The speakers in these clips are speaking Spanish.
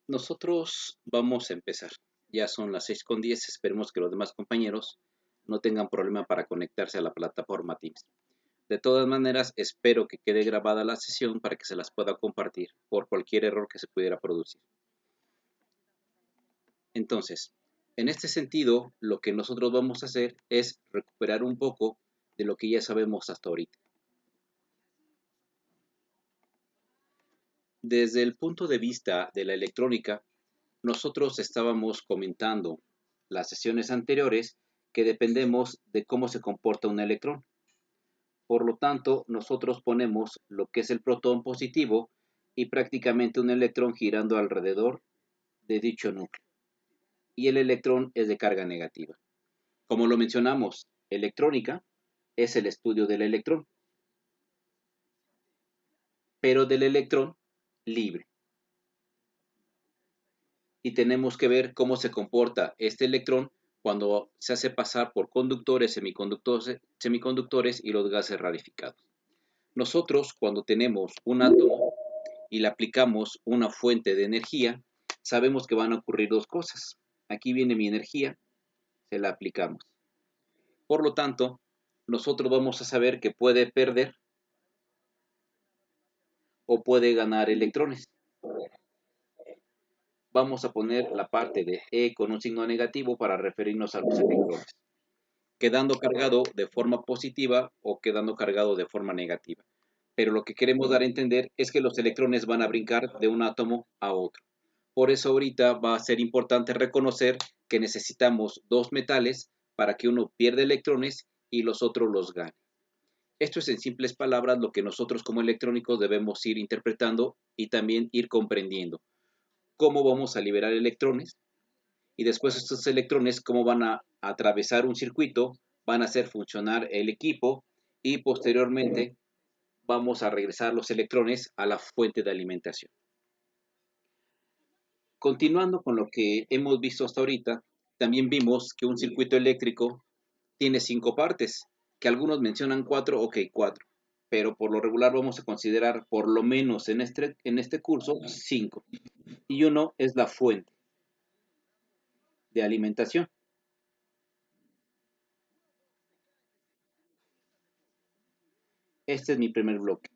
Nosotros vamos a empezar. Ya son las 6:10. Esperemos que los demás compañeros no tengan problema para conectarse a la plataforma Teams. De todas maneras, espero que quede grabada la sesión para que se las pueda compartir por cualquier error que se pudiera producir. Entonces, en este sentido, lo que nosotros vamos a hacer es recuperar un poco de lo que ya sabemos hasta ahorita. Desde el punto de vista de la electrónica, nosotros estábamos comentando las sesiones anteriores que dependemos de cómo se comporta un electrón. Por lo tanto, nosotros ponemos lo que es el protón positivo y prácticamente un electrón girando alrededor de dicho núcleo. Y el electrón es de carga negativa. Como lo mencionamos, electrónica es el estudio del electrón, pero del electrón libre. Y tenemos que ver cómo se comporta este electrón cuando se hace pasar por conductores, semiconductores y los gases rarificados. Nosotros, cuando tenemos un átomo y le aplicamos una fuente de energía, sabemos que van a ocurrir dos cosas. Aquí viene mi energía, se la aplicamos. Por lo tanto, nosotros vamos a saber que puede perder o puede ganar electrones. Vamos a poner la parte de E con un signo negativo para referirnos a los electrones, quedando cargado de forma positiva o quedando cargado de forma negativa. Pero lo que queremos dar a entender es que los electrones van a brincar de un átomo a otro. Por eso ahorita va a ser importante reconocer que necesitamos dos metales para que uno pierda electrones y los otros los gane. Esto es en simples palabras lo que nosotros como electrónicos debemos ir interpretando y también ir comprendiendo. Cómo vamos a liberar electrones y después estos electrones cómo van a atravesar un circuito, van a hacer funcionar el equipo y posteriormente vamos a regresar los electrones a la fuente de alimentación. Continuando con lo que hemos visto hasta ahorita, también vimos que un circuito eléctrico tiene 5 partes, que algunos mencionan 4, ok, 4, pero por lo regular vamos a considerar por lo menos en este curso 5. Y uno es la fuente de alimentación. Este es mi primer bloque.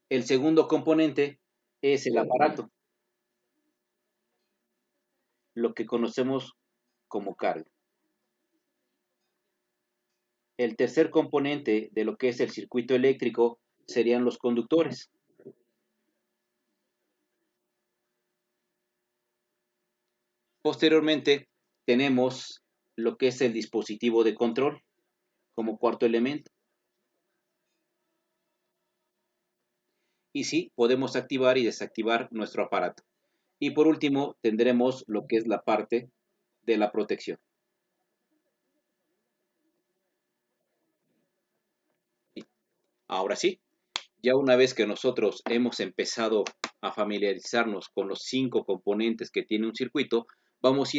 El segundo componente es el aparato, lo que conocemos como carga. El tercer componente de lo que es el circuito eléctrico serían los conductores. Posteriormente tenemos lo que es el dispositivo de control como cuarto elemento. Y sí, podemos activar y desactivar nuestro aparato. Y por último tendremos lo que es la parte de la protección. Ahora sí, ya una vez que nosotros hemos empezado a familiarizarnos con los 5 componentes que tiene un circuito, vamos a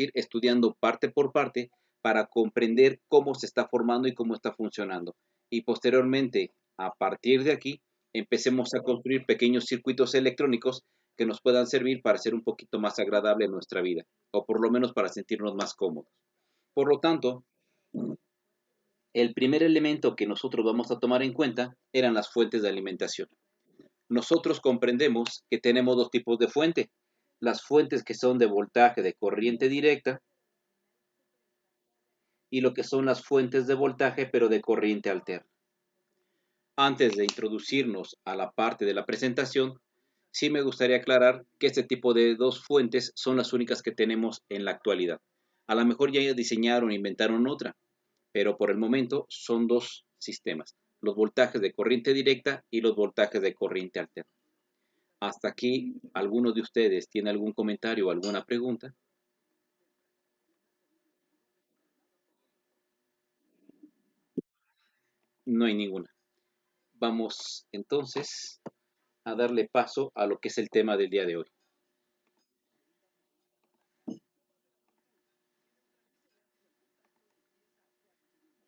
ir estudiando parte por parte para comprender cómo se está formando y cómo está funcionando. Y posteriormente, a partir de aquí, empecemos a construir pequeños circuitos electrónicos que nos puedan servir para hacer un poquito más agradable nuestra vida, o por lo menos para sentirnos más cómodos. Por lo tanto, el primer elemento que nosotros vamos a tomar en cuenta eran las fuentes de alimentación. Nosotros comprendemos que tenemos dos tipos de fuente. Las fuentes que son de voltaje de corriente directa y lo que son las fuentes de voltaje pero de corriente alterna. Antes de introducirnos a la parte de la presentación, sí me gustaría aclarar que este tipo de dos fuentes son las únicas que tenemos en la actualidad. A lo mejor ya diseñaron e inventaron otra, pero por el momento son dos sistemas, los voltajes de corriente directa y los voltajes de corriente alterna. Hasta aquí, ¿alguno de ustedes tiene algún comentario o alguna pregunta? No hay ninguna. Vamos entonces a darle paso a lo que es el tema del día de hoy.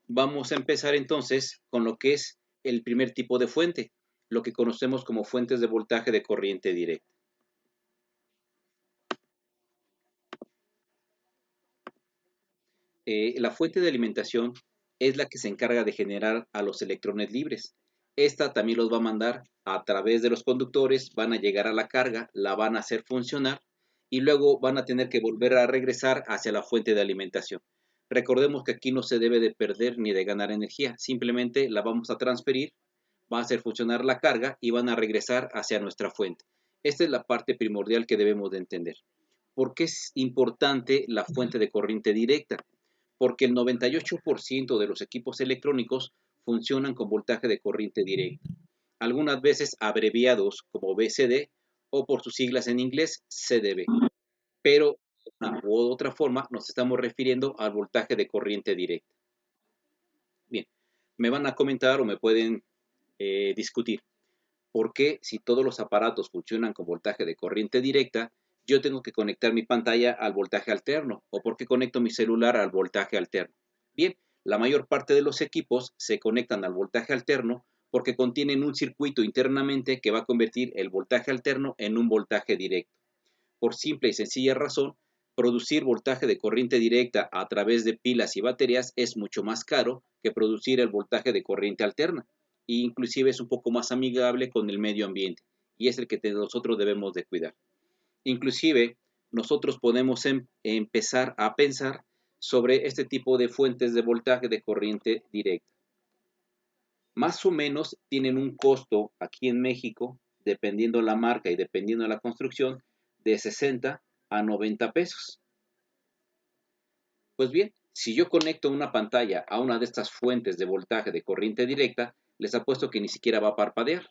Vamos a empezar entonces con lo que es el primer tipo de fuente, lo que conocemos como fuentes de voltaje de corriente directa. La fuente de alimentación es la que se encarga de generar a los electrones libres. Esta también los va a mandar a través de los conductores, van a llegar a la carga, la van a hacer funcionar y luego van a tener que volver a regresar hacia la fuente de alimentación. Recordemos que aquí no se debe de perder ni de ganar energía, simplemente la vamos a transferir, va a hacer funcionar la carga y van a regresar hacia nuestra fuente. Esta es la parte primordial que debemos de entender. ¿Por qué es importante la fuente de corriente directa? Porque el 98% de los equipos electrónicos funcionan con voltaje de corriente directa, algunas veces abreviados como VCD o por sus siglas en inglés CDB, pero de una u otra forma nos estamos refiriendo al voltaje de corriente directa. Bien, me van a comentar o me pueden discutir por qué si todos los aparatos funcionan con voltaje de corriente directa, yo tengo que conectar mi pantalla al voltaje alterno o por qué conecto mi celular al voltaje alterno. Bien, la mayor parte de los equipos se conectan al voltaje alterno porque contienen un circuito internamente que va a convertir el voltaje alterno en un voltaje directo. Por simple y sencilla razón, producir voltaje de corriente directa a través de pilas y baterías es mucho más caro que producir el voltaje de corriente alterna e inclusive es un poco más amigable con el medio ambiente y es el que nosotros debemos de cuidar. Inclusive nosotros podemos empezar a pensar sobre este tipo de fuentes de voltaje de corriente directa. Más o menos tienen un costo aquí en México, dependiendo la marca y dependiendo de la construcción, de 60 a 90 pesos. Pues bien, si yo conecto una pantalla a una de estas fuentes de voltaje de corriente directa, les apuesto que ni siquiera va a parpadear.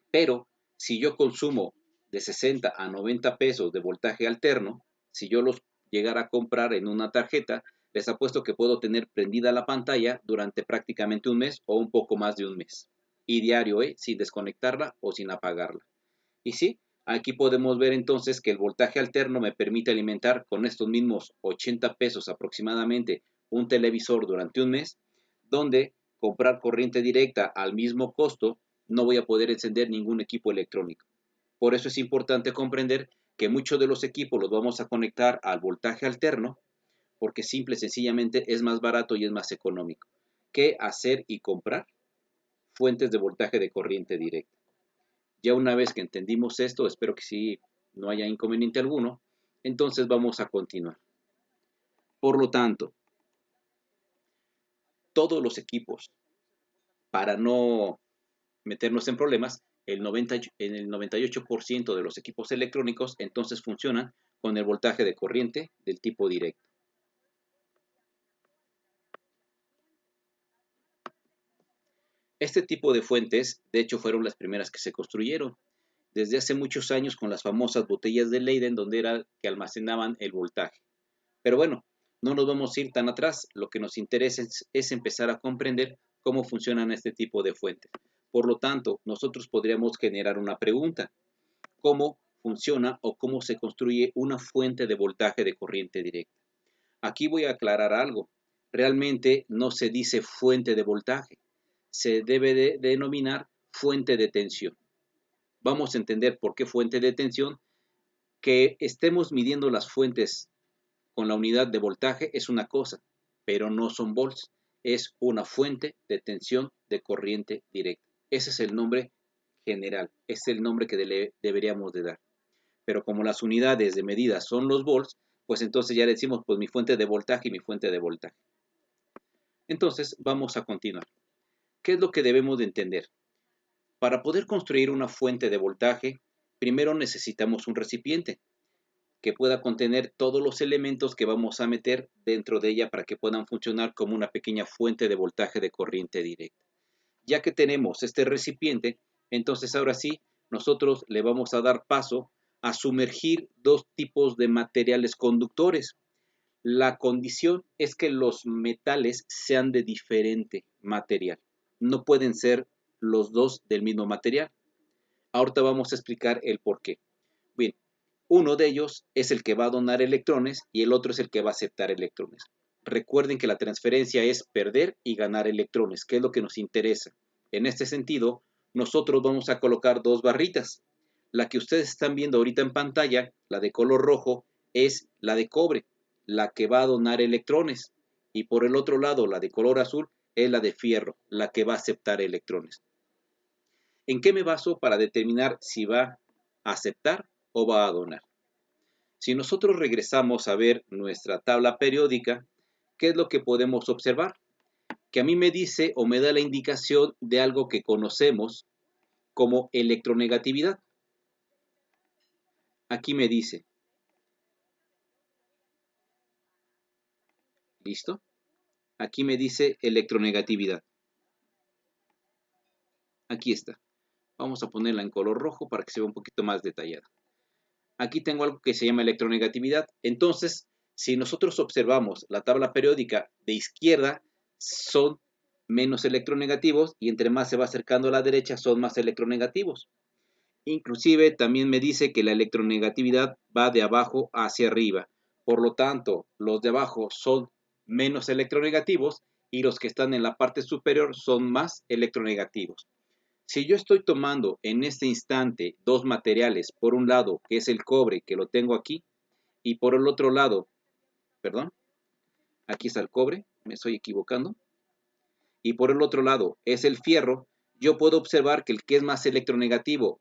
Pero si yo consumo de 60 a 90 pesos de voltaje alterno, si yo los llegara a comprar en una tarjeta, les apuesto que puedo tener prendida la pantalla durante prácticamente un mes o un poco más de un mes. Y diario, sin desconectarla o sin apagarla. Y sí, aquí podemos ver entonces que el voltaje alterno me permite alimentar con estos mismos 80 pesos aproximadamente un televisor durante un mes, donde comprar corriente directa al mismo costo no voy a poder encender ningún equipo electrónico. Por eso es importante comprender que muchos de los equipos los vamos a conectar al voltaje alterno, porque simple y sencillamente es más barato y es más económico que hacer y comprar fuentes de voltaje de corriente directa. Ya una vez que entendimos esto, espero que sí no haya inconveniente alguno, entonces vamos a continuar. Por lo tanto, todos los equipos, para no meternos en problemas, en el 98% de los equipos electrónicos entonces funcionan con el voltaje de corriente del tipo directo. Este tipo de fuentes, de hecho, fueron las primeras que se construyeron desde hace muchos años con las famosas botellas de Leyden, donde era que almacenaban el voltaje. Pero bueno, no nos vamos a ir tan atrás, lo que nos interesa es empezar a comprender cómo funcionan este tipo de fuentes. Por lo tanto, nosotros podríamos generar una pregunta: ¿cómo funciona o cómo se construye una fuente de voltaje de corriente directa? Aquí voy a aclarar algo. Realmente no se dice fuente de voltaje, se debe de denominar fuente de tensión. Vamos a entender por qué fuente de tensión. Que estemos midiendo las fuentes con la unidad de voltaje es una cosa, pero no son volts, es una fuente de tensión de corriente directa. Ese es el nombre general, es el nombre que deberíamos de dar. Pero como las unidades de medida son los volts, pues entonces ya le decimos pues mi fuente de voltaje y mi fuente de voltaje. Entonces vamos a continuar. ¿Qué es lo que debemos de entender? Para poder construir una fuente de voltaje, primero necesitamos un recipiente que pueda contener todos los elementos que vamos a meter dentro de ella para que puedan funcionar como una pequeña fuente de voltaje de corriente directa. Ya que tenemos este recipiente, entonces ahora sí, nosotros le vamos a dar paso a sumergir dos tipos de materiales conductores. La condición es que los metales sean de diferente material. No pueden ser los dos del mismo material. Ahorita vamos a explicar el por qué. Bien, uno de ellos es el que va a donar electrones y el otro es el que va a aceptar electrones. Recuerden que la transferencia es perder y ganar electrones, que es lo que nos interesa. En este sentido, nosotros vamos a colocar dos barritas. La que ustedes están viendo ahorita en pantalla, la de color rojo, es la de cobre, la que va a donar electrones. Y por el otro lado, la de color azul, es la de fierro, la que va a aceptar electrones. ¿En qué me baso para determinar si va a aceptar o va a donar? Si nosotros regresamos a ver nuestra tabla periódica, ¿qué es lo que podemos observar? Que a mí me dice o me da la indicación de algo que conocemos como electronegatividad. Aquí me dice, ¿listo? Aquí me dice electronegatividad. Aquí está. Vamos a ponerla en color rojo para que se vea un poquito más detallada. Aquí tengo algo que se llama electronegatividad. Entonces, si nosotros observamos la tabla periódica de izquierda, son menos electronegativos y entre más se va acercando a la derecha son más electronegativos. Inclusive también me dice que la electronegatividad va de abajo hacia arriba. Por lo tanto, los de abajo son menos electronegativos y los que están en la parte superior son más electronegativos. Si yo estoy tomando en este instante dos materiales, por un lado que es el cobre, que lo tengo aquí, y por el otro lado, perdón, aquí está el cobre, me estoy equivocando, y por el otro lado es el fierro, yo puedo observar que el que es más electronegativo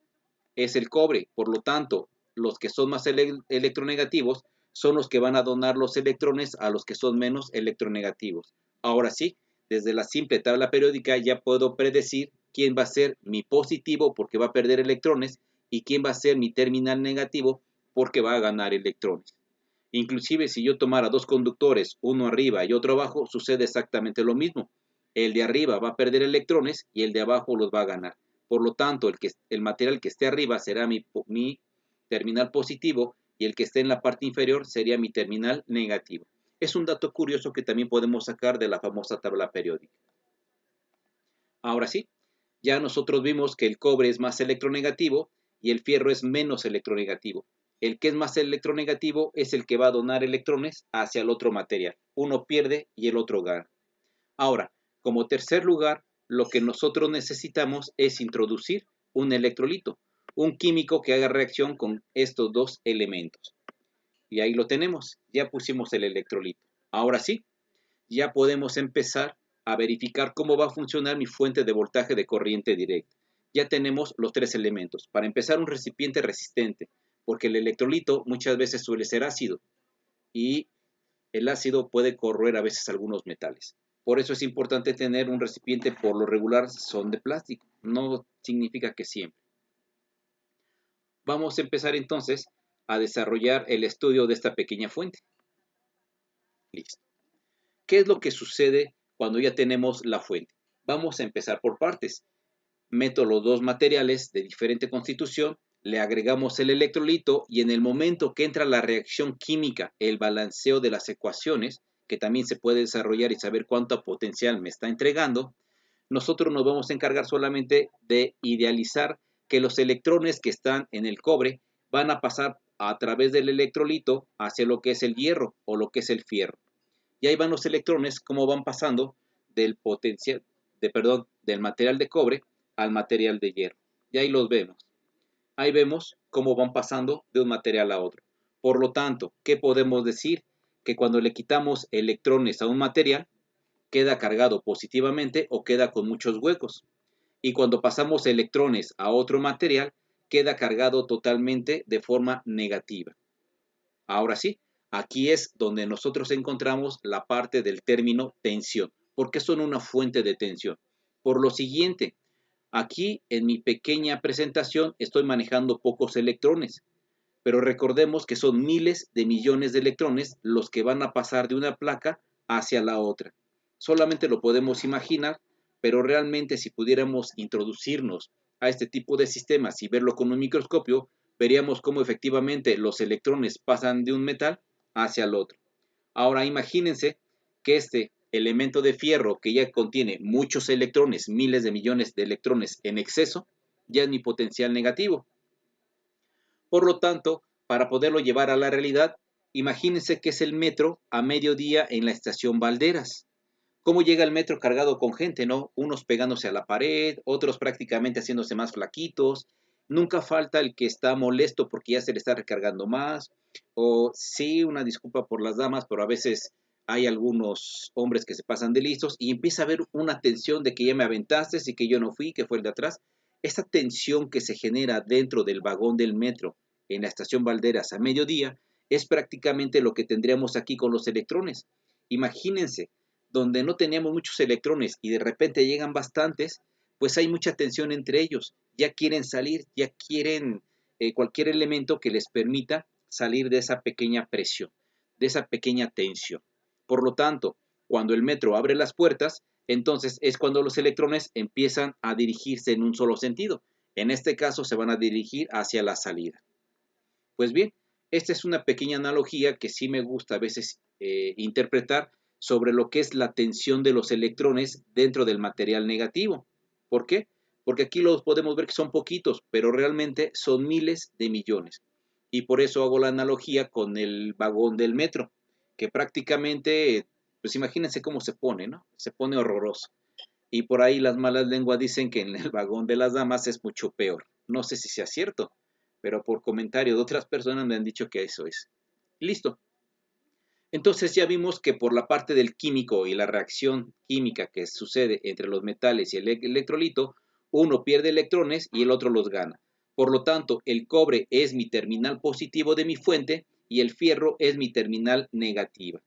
es el cobre, por lo tanto, los que son más electronegativos son los que van a donar los electrones a los que son menos electronegativos. Ahora sí, desde la simple tabla periódica ya puedo predecir quién va a ser mi positivo porque va a perder electrones y quién va a ser mi terminal negativo porque va a ganar electrones. Inclusive si yo tomara dos conductores, uno arriba y otro abajo, sucede exactamente lo mismo. El de arriba va a perder electrones y el de abajo los va a ganar. Por lo tanto, el material que esté arriba será mi terminal positivo y el que esté en la parte inferior sería mi terminal negativo. Es un dato curioso que también podemos sacar de la famosa tabla periódica. Ahora sí, ya nosotros vimos que el cobre es más electronegativo y el fierro es menos electronegativo. El que es más electronegativo es el que va a donar electrones hacia el otro material. Uno pierde y el otro gana. Ahora, como tercer lugar, lo que nosotros necesitamos es introducir un electrolito, un químico que haga reacción con estos dos elementos. Y ahí lo tenemos, ya pusimos el electrolito. Ahora sí, ya podemos empezar a verificar cómo va a funcionar mi fuente de voltaje de corriente directa. Ya tenemos los tres elementos. Para empezar, un recipiente resistente, porque el electrolito muchas veces suele ser ácido y el ácido puede corroer a veces algunos metales. Por eso es importante tener un recipiente, por lo regular son de plástico, no significa que siempre. Vamos a empezar entonces a desarrollar el estudio de esta pequeña fuente. Listo. ¿Qué es lo que sucede cuando ya tenemos la fuente? Vamos a empezar por partes. Meto los dos materiales de diferente constitución, le agregamos el electrolito y en el momento que entra la reacción química, el balanceo de las ecuaciones, que también se puede desarrollar y saber cuánto potencial me está entregando, nosotros nos vamos a encargar solamente de idealizar que los electrones que están en el cobre van a pasar a través del electrolito hacia lo que es el hierro o lo que es el fierro. Y ahí van los electrones, cómo van pasando del del material de cobre al material de hierro. Y ahí los vemos. Ahí vemos cómo van pasando de un material a otro. Por lo tanto, ¿qué podemos decir? Que cuando le quitamos electrones a un material, queda cargado positivamente o queda con muchos huecos. Y cuando pasamos electrones a otro material, queda cargado totalmente de forma negativa. Ahora sí, aquí es donde nosotros encontramos la parte del término tensión. ¿Por qué son una fuente de tensión? Por lo siguiente, aquí en mi pequeña presentación estoy manejando pocos electrones, pero recordemos que son miles de millones de electrones los que van a pasar de una placa hacia la otra. Solamente lo podemos imaginar, pero realmente si pudiéramos introducirnos a este tipo de sistemas y verlo con un microscopio, veríamos cómo efectivamente los electrones pasan de un metal hacia el otro. Ahora imagínense que este elemento de fierro que ya contiene muchos electrones, miles de millones de electrones en exceso, ya es mi potencial negativo. Por lo tanto, para poderlo llevar a la realidad, imagínense que es el metro a mediodía en la estación Valderas. ¿Cómo llega el metro cargado con gente, no? Unos pegándose a la pared, otros prácticamente haciéndose más flaquitos. Nunca falta el que está molesto porque ya se le está recargando más. O sí, una disculpa por las damas, pero a veces hay algunos hombres que se pasan de listos y empieza a haber una tensión de que ya me aventaste y que yo no fui, que fue el de atrás. Esta tensión que se genera dentro del vagón del metro en la estación Valderas a mediodía es prácticamente lo que tendríamos aquí con los electrones. Imagínense, donde no teníamos muchos electrones y de repente llegan bastantes, pues hay mucha tensión entre ellos. Ya quieren salir, ya quieren cualquier elemento que les permita salir de esa pequeña presión, de esa pequeña tensión. Por lo tanto, cuando el metro abre las puertas, entonces es cuando los electrones empiezan a dirigirse en un solo sentido. En este caso se van a dirigir hacia la salida. Pues bien, esta es una pequeña analogía que sí me gusta a veces interpretar sobre lo que es la tensión de los electrones dentro del material negativo. ¿Por qué? Porque aquí los podemos ver que son poquitos, pero realmente son miles de millones. Y por eso hago la analogía con el vagón del metro, que prácticamente, pues imagínense cómo se pone, ¿no? Se pone horroroso. Y por ahí las malas lenguas dicen que en el vagón de las damas es mucho peor. No sé si sea cierto, pero por comentario de otras personas me han dicho que eso es. Listo. Entonces ya vimos que por la parte del químico y la reacción química que sucede entre los metales y el electrolito, uno pierde electrones y el otro los gana. Por lo tanto, el cobre es mi terminal positivo de mi fuente y el fierro es mi terminal negativa.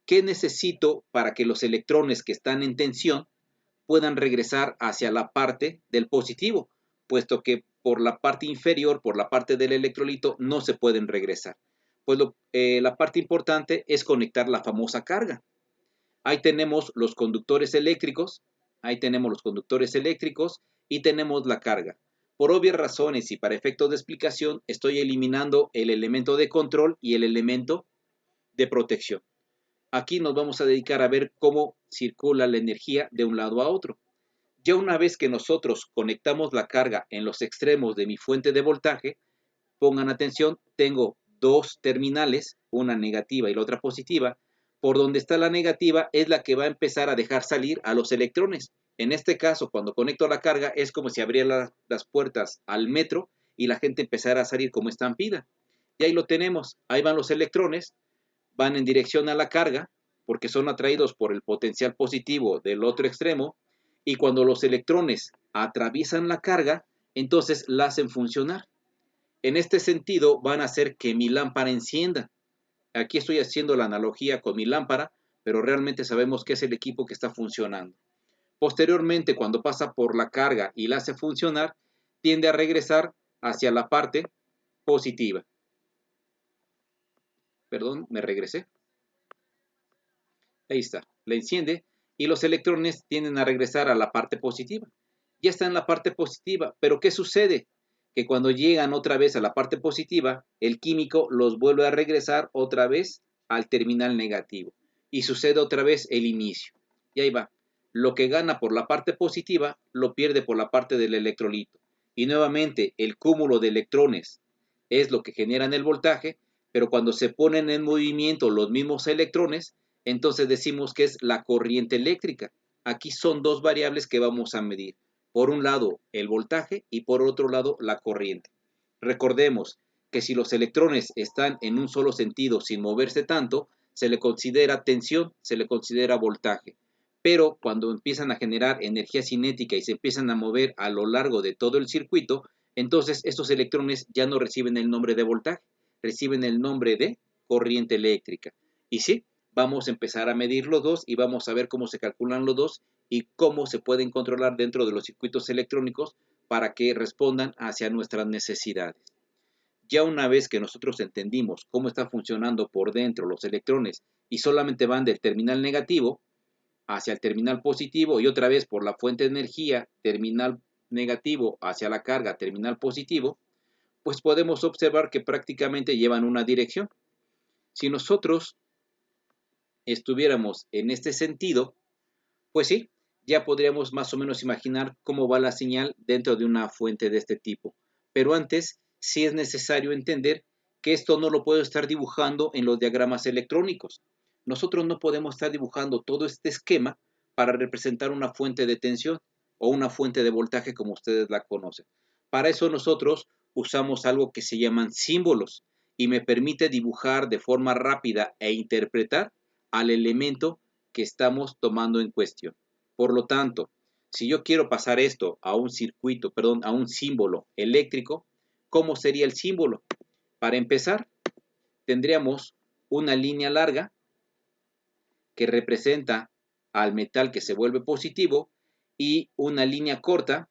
¿Qué necesito para que los electrones que están en tensión puedan regresar hacia la parte del positivo, puesto que por la parte inferior, por la parte del electrolito, no se pueden regresar? Pues la parte importante es conectar la famosa carga. Ahí tenemos los conductores eléctricos, y tenemos la carga. Por obvias razones y para efectos de explicación, estoy eliminando el elemento de control y el elemento de protección. Aquí nos vamos a dedicar a ver cómo circula la energía de un lado a otro. Ya una vez que nosotros conectamos la carga en los extremos de mi fuente de voltaje, pongan atención, tengo dos terminales, una negativa y la otra positiva. Por donde está la negativa es la que va a empezar a dejar salir a los electrones. En este caso, cuando conecto la carga, es como si abriera las puertas al metro y la gente empezara a salir como estampida. Y ahí lo tenemos, ahí van los electrones, van en dirección a la carga, porque son atraídos por el potencial positivo del otro extremo, y cuando los electrones atraviesan la carga, entonces la hacen funcionar. En este sentido, van a hacer que mi lámpara encienda. Aquí estoy haciendo la analogía con mi lámpara, pero realmente sabemos que es el equipo que está funcionando. Posteriormente, cuando pasa por la carga y la hace funcionar, tiende a regresar hacia la parte positiva. Perdón, me regresé. Ahí está, la enciende y los electrones tienden a regresar a la parte positiva. Ya está en la parte positiva, pero ¿qué sucede? Que cuando llegan otra vez a la parte positiva, el químico los vuelve a regresar otra vez al terminal negativo y sucede otra vez el inicio. Y ahí va. Lo que gana por la parte positiva lo pierde por la parte del electrolito. Y nuevamente el cúmulo de electrones es lo que generan el voltaje, pero cuando se ponen en movimiento los mismos electrones, entonces decimos que es la corriente eléctrica. Aquí son dos variables que vamos a medir. Por un lado el voltaje y por otro lado la corriente. Recordemos que si los electrones están en un solo sentido sin moverse tanto, se le considera tensión, se le considera voltaje. Pero cuando empiezan a generar energía cinética y se empiezan a mover a lo largo de todo el circuito, entonces estos electrones ya no reciben el nombre de voltaje, reciben el nombre de corriente eléctrica. Y sí, vamos a empezar a medir los dos y vamos a ver cómo se calculan los dos y cómo se pueden controlar dentro de los circuitos electrónicos para que respondan hacia nuestras necesidades. Ya una vez que nosotros entendimos cómo está funcionando por dentro los electrones y solamente van del terminal negativo hacia el terminal positivo y otra vez por la fuente de energía terminal negativo hacia la carga terminal positivo, pues podemos observar que prácticamente llevan una dirección. Si nosotros estuviéramos en este sentido, pues sí, ya podríamos más o menos imaginar cómo va la señal dentro de una fuente de este tipo. Pero antes sí es necesario entender que esto no lo puedo estar dibujando en los diagramas electrónicos. nosotros no podemos estar dibujando todo este esquema para representar una fuente de tensión o una fuente de voltaje como ustedes la conocen. Para eso nosotros usamos algo que se llaman símbolos y me permite dibujar de forma rápida e interpretar al elemento que estamos tomando en cuestión. Por lo tanto, si yo quiero pasar esto a un circuito, perdón, a un símbolo eléctrico, ¿cómo sería el símbolo? Para empezar, tendríamos una línea larga que representa al metal que se vuelve positivo y una línea corta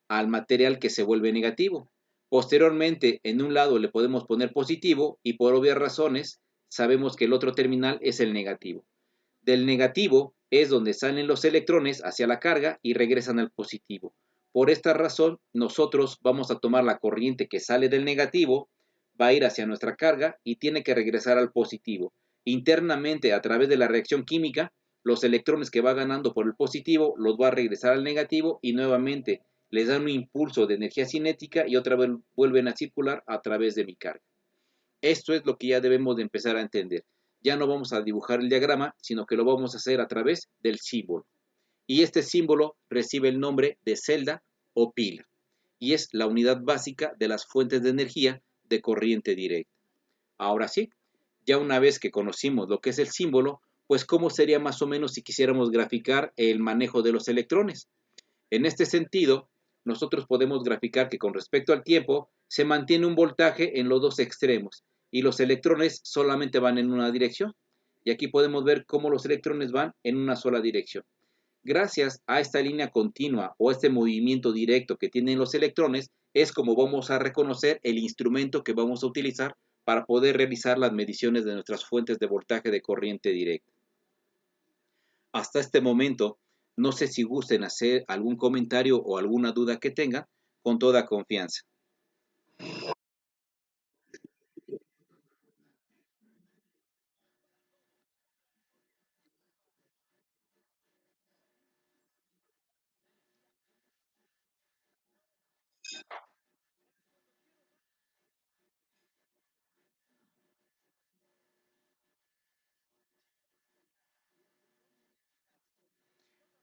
al material que se vuelve negativo. Posteriormente, en un lado le podemos poner positivo y por obvias razones sabemos que el otro terminal es el negativo. Del negativo es donde salen los electrones hacia la carga y regresan al positivo. Por esta razón, nosotros vamos a tomar la corriente que sale del negativo, va a ir hacia nuestra carga y tiene que regresar al positivo. Internamente, a través de la reacción química, los electrones que va ganando por el positivo los va a regresar al negativo y nuevamente les dan un impulso de energía cinética y otra vez vuelven a circular a través de mi carga. Esto es lo que ya debemos de empezar a entender. Ya no vamos a dibujar el diagrama, sino que lo vamos a hacer a través del símbolo. Y este símbolo recibe el nombre de celda o pila. Y es la unidad básica de las fuentes de energía de corriente directa. Ahora sí, ya una vez que conocimos lo que es el símbolo, pues cómo sería más o menos si quisiéramos graficar el manejo de los electrones. En este sentido, nosotros podemos graficar que con respecto al tiempo se mantiene un voltaje en los dos extremos y los electrones solamente van en una dirección. Y aquí podemos ver cómo los electrones van en una sola dirección. Gracias a esta línea continua o este movimiento directo que tienen los electrones, es como vamos a reconocer el instrumento que vamos a utilizar para poder realizar las mediciones de nuestras fuentes de voltaje de corriente directa. Hasta este momento, no sé si gusten hacer algún comentario o alguna duda que tengan, con toda confianza.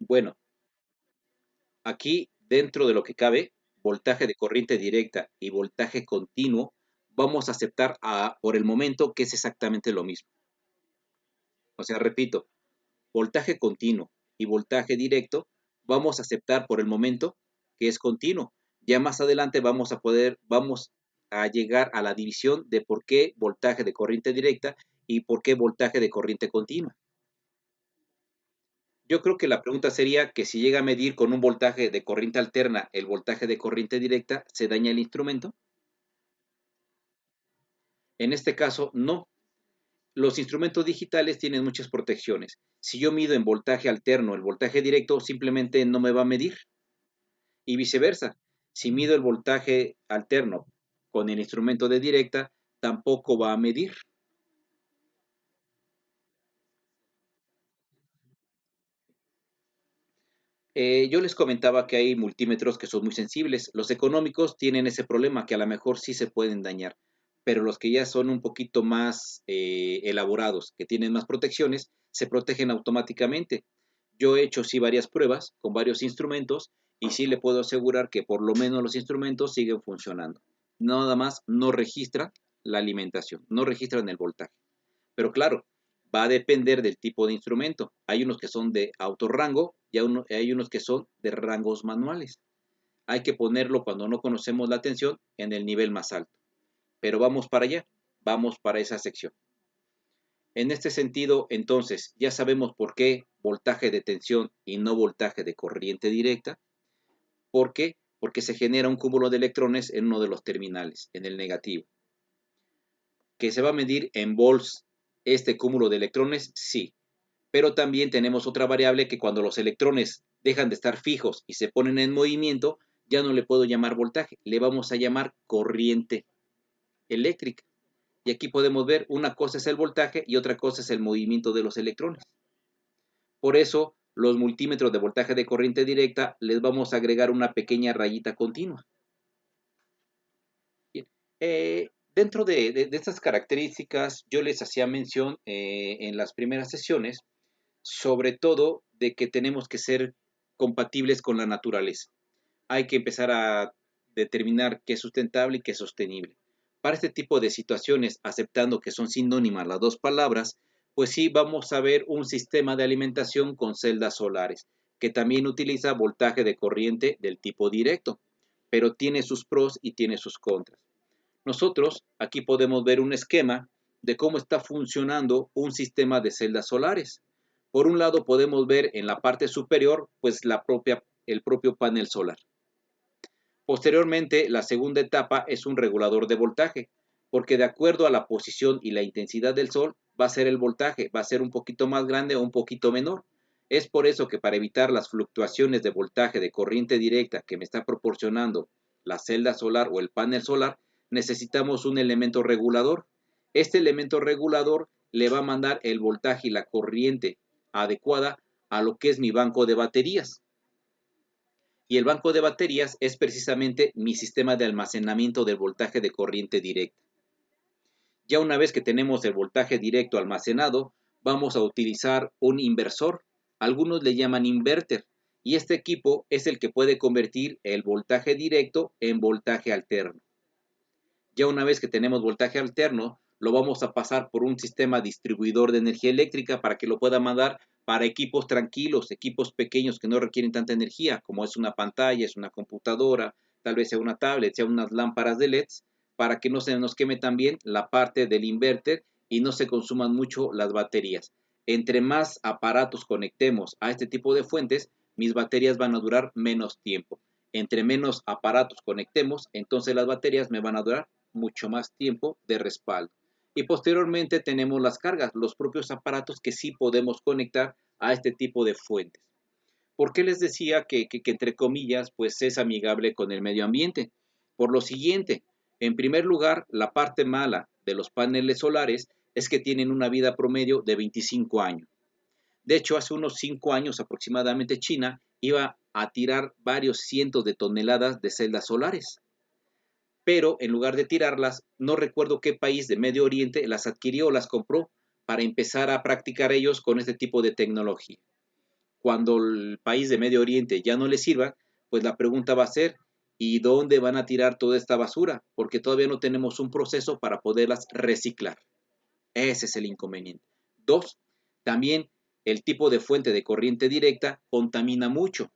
Bueno, aquí dentro de lo que cabe, voltaje de corriente directa y voltaje continuo, vamos a aceptar por el momento que es exactamente lo mismo. O sea, repito, voltaje continuo y voltaje directo, vamos a aceptar por el momento que es continuo. Ya más adelante vamos a llegar a la división de por qué voltaje de corriente directa y por qué voltaje de corriente continua. Yo creo que la pregunta sería que si llega a medir con un voltaje de corriente alterna el voltaje de corriente directa, ¿se daña el instrumento? En este caso, no. Los instrumentos digitales tienen muchas protecciones. Si yo mido en voltaje alterno el voltaje directo, simplemente no me va a medir. Y viceversa. Si mido el voltaje alterno con el instrumento de directa, tampoco va a medir. Yo les comentaba que hay multímetros que son muy sensibles. Los económicos tienen ese problema que a lo mejor sí se pueden dañar, pero los que ya son un poquito más elaborados, que tienen más protecciones, se protegen automáticamente. Yo he hecho sí varias pruebas con varios instrumentos y sí le puedo asegurar que por lo menos los instrumentos siguen funcionando. Nada más no registran la alimentación, no registran el voltaje. Pero claro, va a depender del tipo de instrumento. Hay unos que son de autorrango y hay unos que son de rangos manuales. Hay que ponerlo cuando no conocemos la tensión en el nivel más alto. Pero vamos para allá, vamos para esa sección. En este sentido, entonces, ya sabemos por qué voltaje de tensión y no voltaje de corriente directa. ¿Por qué? Porque se genera un cúmulo de electrones en uno de los terminales, en el negativo. ¿Que se va a medir en volts este cúmulo de electrones? Sí. Pero también tenemos otra variable que cuando los electrones dejan de estar fijos y se ponen en movimiento, ya no le puedo llamar voltaje, le vamos a llamar corriente eléctrica. Y aquí podemos ver, una cosa es el voltaje y otra cosa es el movimiento de los electrones. Por eso, los multímetros de voltaje de corriente directa les vamos a agregar una pequeña rayita continua. Bien. Dentro de estas características, yo les hacía mención en las primeras sesiones, sobre todo de que tenemos que ser compatibles con la naturaleza. Hay que empezar a determinar qué es sustentable y qué es sostenible. Para este tipo de situaciones, aceptando que son sinónimas las dos palabras, pues sí vamos a ver un sistema de alimentación con celdas solares, que también utiliza voltaje de corriente del tipo directo, pero tiene sus pros y tiene sus contras. Nosotros aquí podemos ver un esquema de cómo está funcionando un sistema de celdas solares. Por un lado podemos ver en la parte superior pues el propio panel solar. Posteriormente, la segunda etapa es un regulador de voltaje, porque de acuerdo a la posición y la intensidad del sol va a ser el voltaje, va a ser un poquito más grande o un poquito menor. Es por eso que para evitar las fluctuaciones de voltaje de corriente directa que me está proporcionando la celda solar o el panel solar, necesitamos un elemento regulador. Este elemento regulador le va a mandar el voltaje y la corriente adecuada a lo que es mi banco de baterías. Y el banco de baterías es precisamente mi sistema de almacenamiento del voltaje de corriente directa. Ya una vez que tenemos el voltaje directo almacenado, vamos a utilizar un inversor. Algunos le llaman inverter. Y este equipo es el que puede convertir el voltaje directo en voltaje alterno. Ya una vez que tenemos voltaje alterno, lo vamos a pasar por un sistema distribuidor de energía eléctrica para que lo pueda mandar para equipos tranquilos, equipos pequeños que no requieren tanta energía, como es una pantalla, es una computadora, tal vez sea una tablet, sea unas lámparas de LEDs, para que no se nos queme también la parte del inverter y no se consuman mucho las baterías. Entre más aparatos conectemos a este tipo de fuentes, mis baterías van a durar menos tiempo. Entre menos aparatos conectemos, entonces las baterías me van a durar mucho más tiempo de respaldo. Y posteriormente tenemos las cargas, los propios aparatos que sí podemos conectar a este tipo de fuentes. ¿Por qué les decía que entre comillas, pues es amigable con el medio ambiente? Por lo siguiente, en primer lugar, la parte mala de los paneles solares es que tienen una vida promedio de 25 años. De hecho, hace unos 5 años aproximadamente China iba a tirar varios cientos de toneladas de celdas solares, pero en lugar de tirarlas, no recuerdo qué país de Medio Oriente las adquirió o las compró para empezar a practicar ellos con este tipo de tecnología. Cuando el país de Medio Oriente ya no les sirva, pues la pregunta va a ser, ¿y dónde van a tirar toda esta basura? Porque todavía no tenemos un proceso para poderlas reciclar. Ese es el inconveniente. Dos, también el tipo de fuente de corriente directa contamina mucho.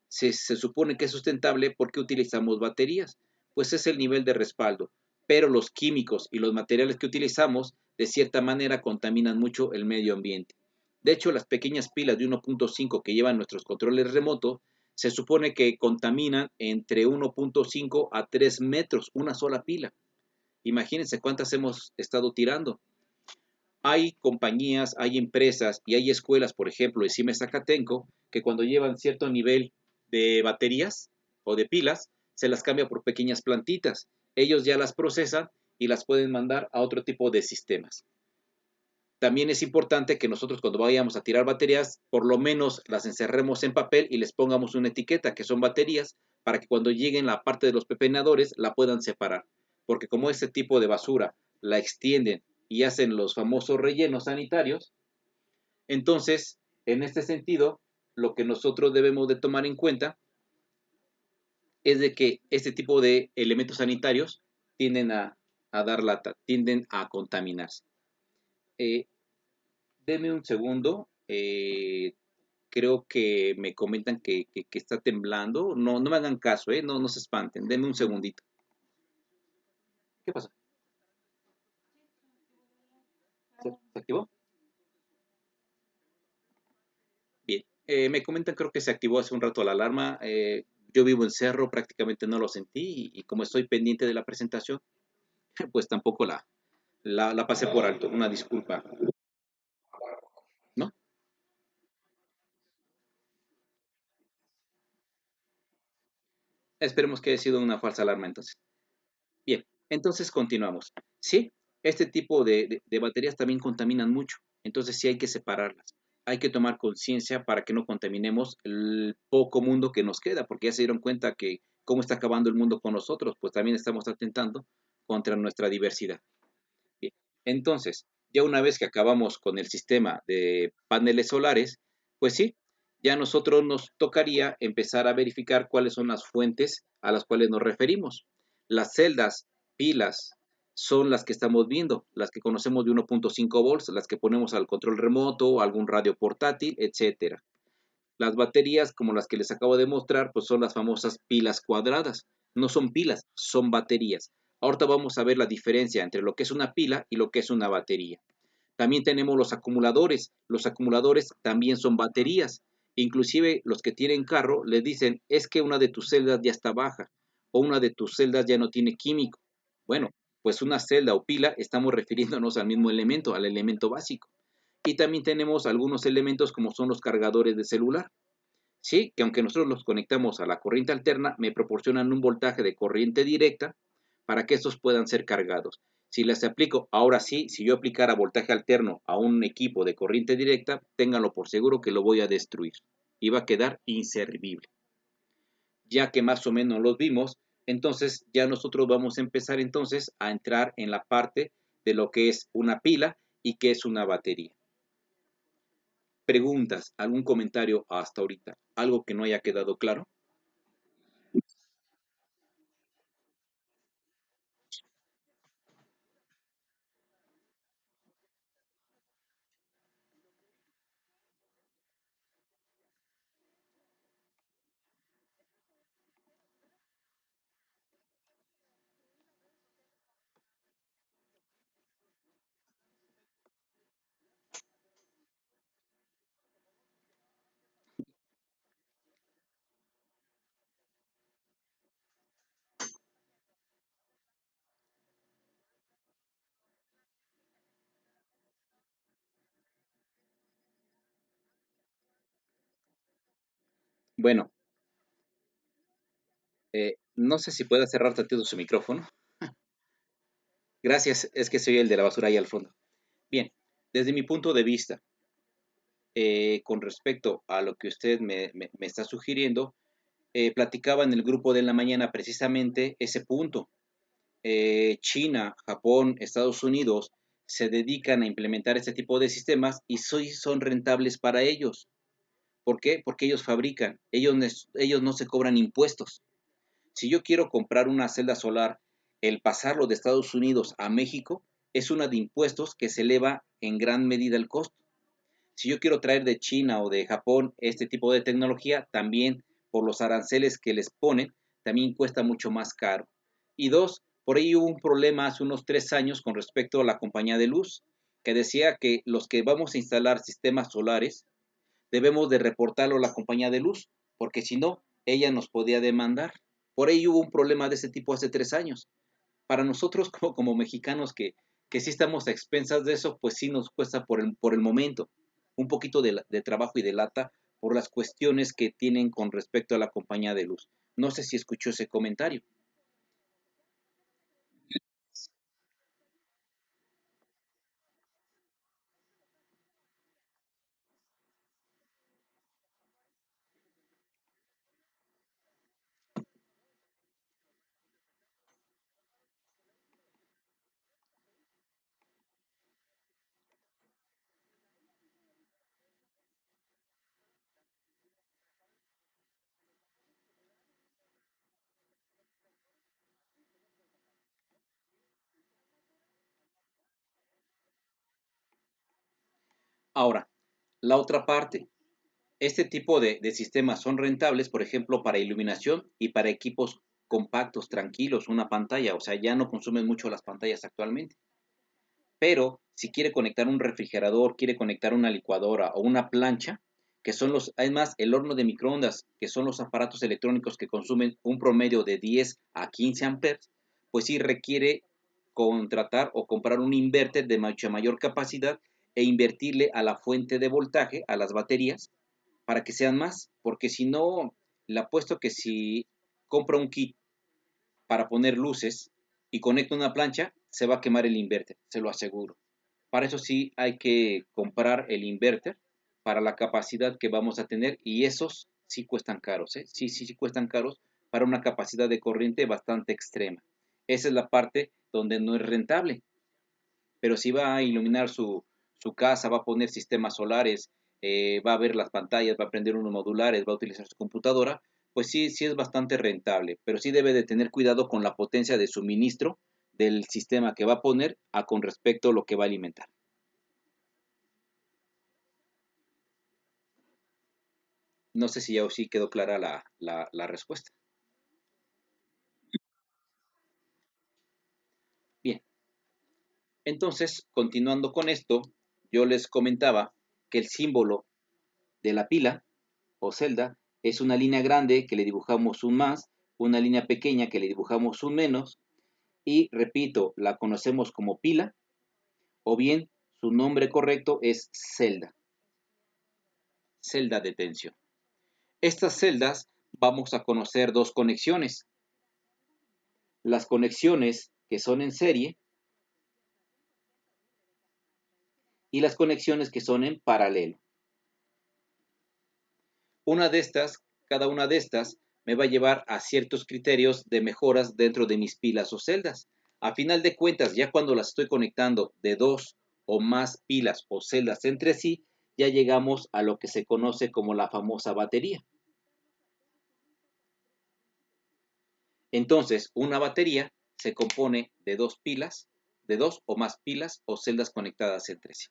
Se supone que es sustentable porque utilizamos baterías, pues es el nivel de respaldo, pero los químicos y los materiales que utilizamos de cierta manera contaminan mucho el medio ambiente. De hecho, las pequeñas pilas de 1.5 que llevan nuestros controles remotos se supone que contaminan entre 1.5 a 3 metros una sola pila. Imagínense cuántas hemos estado tirando. Hay compañías, hay empresas y hay escuelas, por ejemplo, de Siemens Zacatenco, que cuando llevan cierto nivel de baterías o de pilas, se las cambia por pequeñas plantitas. Ellos ya las procesan y las pueden mandar a otro tipo de sistemas. También es importante que nosotros cuando vayamos a tirar baterías, por lo menos las encerremos en papel y les pongamos una etiqueta que son baterías para que cuando lleguen la parte de los pepenadores la puedan separar. Porque como este tipo de basura la extienden y hacen los famosos rellenos sanitarios, entonces, en este sentido, lo que nosotros debemos de tomar en cuenta es de que este tipo de elementos sanitarios tienden a dar lata, tienden a contaminarse. Eh, Deme un segundo. Creo que me comentan que está temblando. No, no me hagan caso, no, no se espanten. Deme un segundito. ¿Qué pasa? ¿Se activó? Bien. Me comentan, creo que se activó hace un rato la alarma. Yo vivo en Cerro, prácticamente no lo sentí y como estoy pendiente de la presentación, pues tampoco la pasé por alto. Una disculpa, ¿no? Esperemos que haya sido una falsa alarma entonces. Bien, entonces continuamos. Sí, este tipo de baterías también contaminan mucho, entonces sí hay que separarlas. Hay que tomar conciencia para que no contaminemos el poco mundo que nos queda, porque ya se dieron cuenta que cómo está acabando el mundo con nosotros, pues también estamos atentando contra nuestra diversidad. Bien, entonces, ya una vez que acabamos con el sistema de paneles solares, pues sí, ya a nosotros nos tocaría empezar a verificar cuáles son las fuentes a las cuales nos referimos. Las celdas, pilas, son las que estamos viendo, las que conocemos de 1.5 volts, las que ponemos al control remoto, algún radio portátil, etcétera. Las baterías, como las que les acabo de mostrar, pues son las famosas pilas cuadradas. No son pilas, son baterías. Ahorita vamos a ver la diferencia entre lo que es una pila y lo que es una batería. También tenemos los acumuladores. Los acumuladores también son baterías. Inclusive los que tienen carro les dicen, es que una de tus celdas ya está baja o una de tus celdas ya no tiene químico. Bueno, pues una celda o pila estamos refiriéndonos al mismo elemento, al elemento básico. Y también tenemos algunos elementos como son los cargadores de celular. Sí, que aunque nosotros los conectamos a la corriente alterna, me proporcionan un voltaje de corriente directa para que estos puedan ser cargados. Si les aplico, ahora sí, si yo aplicara voltaje alterno a un equipo de corriente directa, ténganlo por seguro que lo voy a destruir y va a quedar inservible. Ya que más o menos los vimos, entonces ya nosotros vamos a empezar entonces a entrar en la parte de lo que es una pila y qué es una batería. Preguntas, algún comentario hasta ahorita, algo que no haya quedado claro. Bueno, no sé si puede cerrar tantito su micrófono. Gracias, es que soy el de la basura ahí al fondo. Bien, desde mi punto de vista, con respecto a lo que usted me está sugiriendo, platicaba en el grupo de la mañana precisamente ese punto. China, Japón, Estados Unidos se dedican a implementar este tipo de sistemas y son rentables para ellos. ¿Por qué? Porque ellos fabrican, ellos no se cobran impuestos. Si yo quiero comprar una celda solar, el pasarlo de Estados Unidos a México es una de impuestos que se eleva en gran medida el costo. Si yo quiero traer de China o de Japón este tipo de tecnología, también por los aranceles que les ponen, también cuesta mucho más caro. Y dos, por ahí hubo un problema hace unos 3 años con respecto a la compañía de luz, que decía que los que vamos a instalar sistemas solares debemos de reportarlo a la compañía de luz, porque si no, ella nos podía demandar. Por ahí hubo un problema de ese tipo hace 3 años. Para nosotros como mexicanos que sí estamos a expensas de eso, pues sí nos cuesta por el momento un poquito de trabajo y de lata por las cuestiones que tienen con respecto a la compañía de luz. No sé si escuchó ese comentario. Ahora, la otra parte, este tipo de sistemas son rentables, por ejemplo, para iluminación y para equipos compactos, tranquilos, una pantalla, o sea, ya no consumen mucho las pantallas actualmente. Pero si quiere conectar un refrigerador, quiere conectar una licuadora o una plancha, que son además el horno de microondas, que son los aparatos electrónicos que consumen un promedio de 10 a 15 amperes, pues sí requiere contratar o comprar un inverter de mucha mayor capacidad e invertirle a la fuente de voltaje, a las baterías, para que sean más, porque si no, le apuesto que si compra un kit para poner luces y conecta una plancha, se va a quemar el inverter, se lo aseguro. Para eso sí hay que comprar el inverter para la capacidad que vamos a tener y esos sí cuestan caros, sí cuestan caros para una capacidad de corriente bastante extrema. Esa es la parte donde no es rentable. Pero si va a iluminar su casa, va a poner sistemas solares, va a ver las pantallas, va a prender unos modulares, va a utilizar su computadora, pues sí, sí es bastante rentable, pero sí debe de tener cuidado con la potencia de suministro del sistema que va a poner con respecto a lo que va a alimentar. No sé si ya o sí quedó clara la respuesta. Bien, entonces, continuando con esto, yo les comentaba que el símbolo de la pila o celda es una línea grande que le dibujamos un más, una línea pequeña que le dibujamos un menos, y repito, la conocemos como pila, o bien su nombre correcto es celda, celda de tensión. Estas celdas vamos a conocer dos conexiones, las conexiones que son en serie y las conexiones que son en paralelo. Cada una de estas me va a llevar a ciertos criterios de mejoras dentro de mis pilas o celdas. A final de cuentas, ya cuando las estoy conectando de dos o más pilas o celdas entre sí, ya llegamos a lo que se conoce como la famosa batería. Entonces, una batería se compone de dos pilas, de dos o más pilas o celdas conectadas entre sí.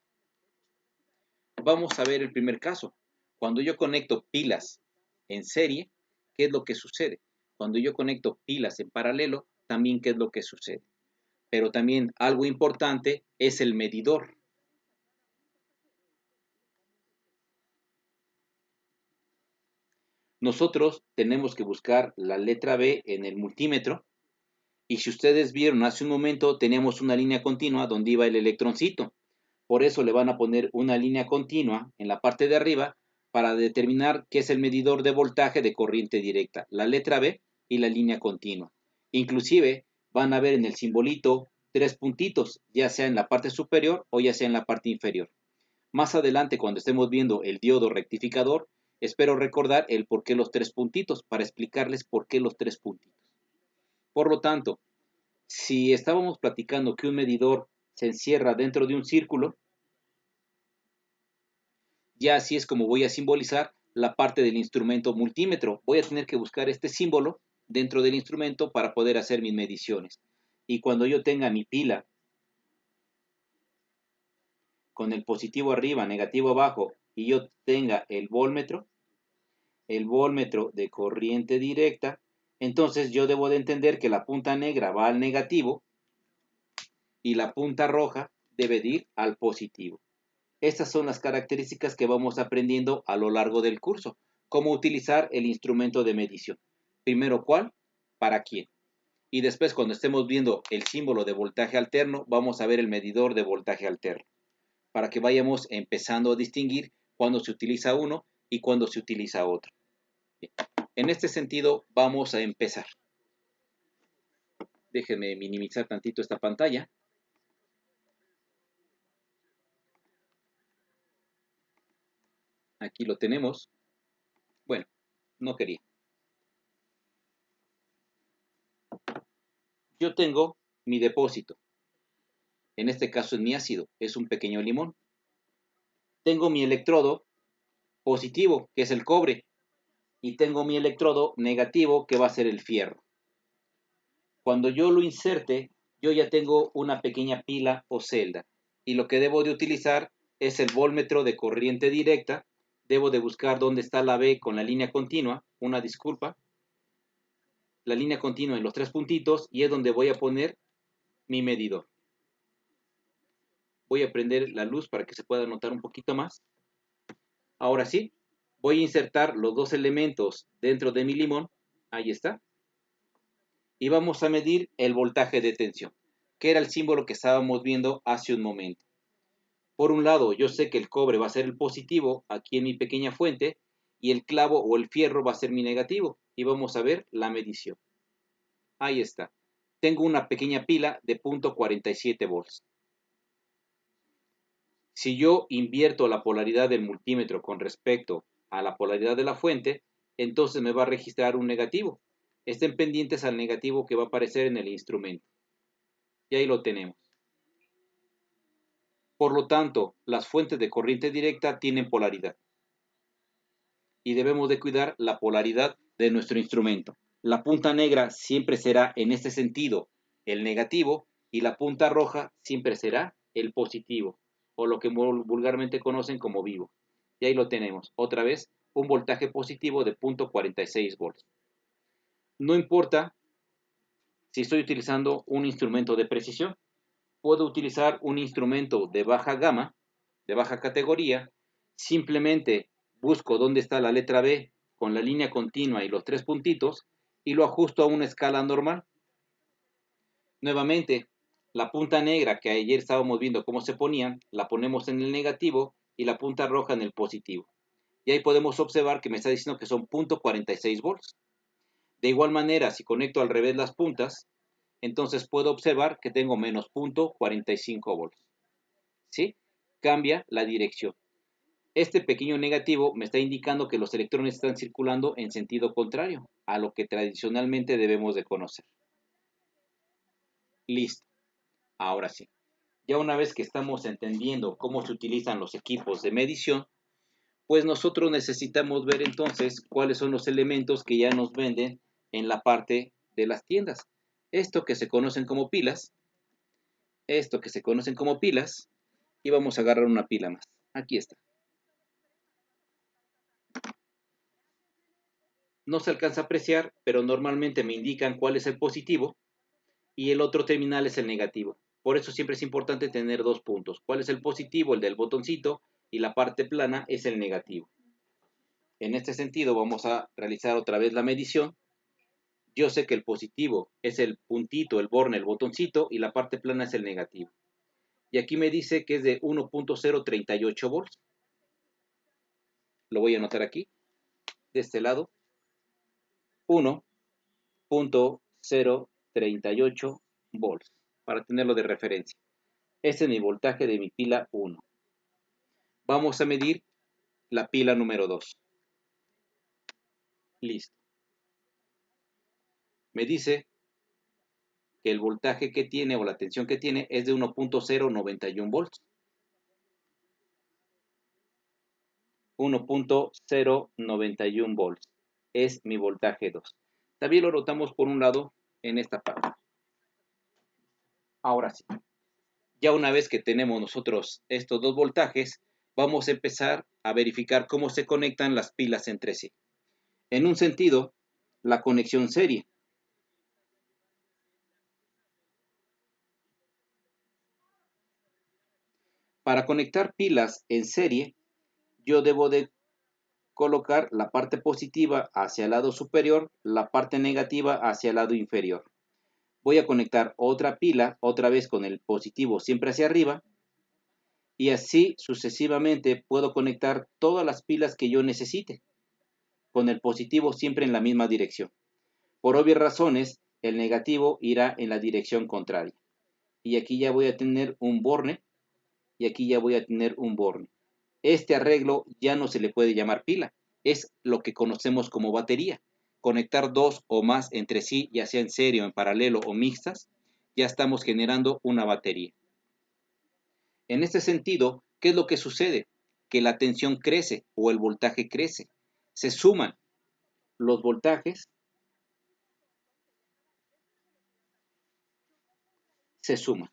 Vamos a ver el primer caso. Cuando yo conecto pilas en serie, ¿qué es lo que sucede? Cuando yo conecto pilas en paralelo, también qué es lo que sucede. Pero también algo importante es el medidor. Nosotros tenemos que buscar la letra B en el multímetro y si ustedes vieron hace un momento teníamos una línea continua donde iba el electroncito. Por eso le van a poner una línea continua en la parte de arriba para determinar qué es el medidor de voltaje de corriente directa, la letra B y la línea continua. Inclusive van a ver en el simbolito tres puntitos, ya sea en la parte superior o ya sea en la parte inferior. Más adelante, cuando estemos viendo el diodo rectificador, espero recordar el por qué los tres puntitos, para explicarles por qué los tres puntitos. Por lo tanto, si estábamos platicando que un medidor se encierra dentro de un círculo, ya así es como voy a simbolizar la parte del instrumento multímetro. Voy a tener que buscar este símbolo dentro del instrumento para poder hacer mis mediciones. Y cuando yo tenga mi pila con el positivo arriba, negativo abajo, y yo tenga el voltmetro de corriente directa, entonces yo debo de entender que la punta negra va al negativo y la punta roja debe de ir al positivo. Estas son las características que vamos aprendiendo a lo largo del curso. Cómo utilizar el instrumento de medición. Primero, ¿cuál? ¿Para quién? Y después, cuando estemos viendo el símbolo de voltaje alterno, vamos a ver el medidor de voltaje alterno. Para que vayamos empezando a distinguir cuándo se utiliza uno y cuándo se utiliza otro. Bien. En este sentido, vamos a empezar. Déjenme minimizar tantito esta pantalla. Aquí lo tenemos. Bueno, no quería. Yo tengo mi depósito. En este caso es mi ácido, es un pequeño limón. Tengo mi electrodo positivo, que es el cobre, y tengo mi electrodo negativo, que va a ser el fierro. Cuando yo lo inserte, yo ya tengo una pequeña pila o celda, y lo que debo de utilizar es el voltmetro de corriente directa. Debo de buscar dónde está la B con la línea continua, una disculpa, la línea continua en los tres puntitos, y es donde voy a poner mi medidor. Voy a prender la luz para que se pueda notar un poquito más. Ahora sí, voy a insertar los dos elementos dentro de mi limón. Ahí está. Y vamos a medir el voltaje de tensión, que era el símbolo que estábamos viendo hace un momento. Por un lado, yo sé que el cobre va a ser el positivo aquí en mi pequeña fuente y el clavo o el fierro va a ser mi negativo. Y vamos a ver la medición. Ahí está. Tengo una pequeña pila de 0.47 volts. Si yo invierto la polaridad del multímetro con respecto a la polaridad de la fuente, entonces me va a registrar un negativo. Estén pendientes al negativo que va a aparecer en el instrumento. Y ahí lo tenemos. Por lo tanto, las fuentes de corriente directa tienen polaridad. Y debemos de cuidar la polaridad de nuestro instrumento. La punta negra siempre será en este sentido el negativo y la punta roja siempre será el positivo, o lo que vulgarmente conocen como vivo. Y ahí lo tenemos, otra vez, un voltaje positivo de 0.46 volts. No importa si estoy utilizando un instrumento de precisión, puedo utilizar un instrumento de baja gama, de baja categoría, simplemente busco dónde está la letra B con la línea continua y los tres puntitos y lo ajusto a una escala normal. Nuevamente, la punta negra que ayer estábamos viendo cómo se ponían, la ponemos en el negativo y la punta roja en el positivo. Y ahí podemos observar que me está diciendo que son 0.46 volts. De igual manera, si conecto al revés las puntas, entonces puedo observar que tengo menos 0.45 volts. ¿Sí? Cambia la dirección. Este pequeño negativo me está indicando que los electrones están circulando en sentido contrario a lo que tradicionalmente debemos de conocer. Listo. Ahora sí. Ya una vez que estamos entendiendo cómo se utilizan los equipos de medición, pues nosotros necesitamos ver entonces cuáles son los elementos que ya nos venden en la parte de las tiendas. Esto que se conocen como pilas, y vamos a agarrar una pila más. Aquí está. No se alcanza a apreciar, pero normalmente me indican cuál es el positivo y el otro terminal es el negativo. Por eso siempre es importante tener dos puntos. ¿Cuál es el positivo? El del botoncito, y la parte plana es el negativo. En este sentido vamos a realizar otra vez la medición. Yo sé que el positivo es el puntito, el borne, el botoncito, y la parte plana es el negativo. Y aquí me dice que es de 1.038 volts. Lo voy a anotar aquí, de este lado. 1.038 volts, para tenerlo de referencia. Este es mi voltaje de mi pila 1. Vamos a medir la pila número 2. Listo. Me dice que el voltaje que tiene o la tensión que tiene es de 1.091 volts. 1.091 volts es mi voltaje 2. También lo notamos por un lado en esta parte. Ahora sí, ya una vez que tenemos nosotros estos dos voltajes, vamos a empezar a verificar cómo se conectan las pilas entre sí. En un sentido, la conexión serie. Para conectar pilas en serie, yo debo de colocar la parte positiva hacia el lado superior, la parte negativa hacia el lado inferior. Voy a conectar otra pila, otra vez con el positivo siempre hacia arriba, y así sucesivamente puedo conectar todas las pilas que yo necesite, con el positivo siempre en la misma dirección. Por obvias razones, el negativo irá en la dirección contraria. Y aquí ya voy a tener un borne, y aquí ya voy a tener un borne. Este arreglo ya no se le puede llamar pila, es lo que conocemos como batería. Conectar dos o más entre sí, ya sea en serie, en paralelo o mixtas, ya estamos generando una batería. En este sentido, ¿qué es lo que sucede? Que la tensión crece o el voltaje crece. Se suman los voltajes, se suman.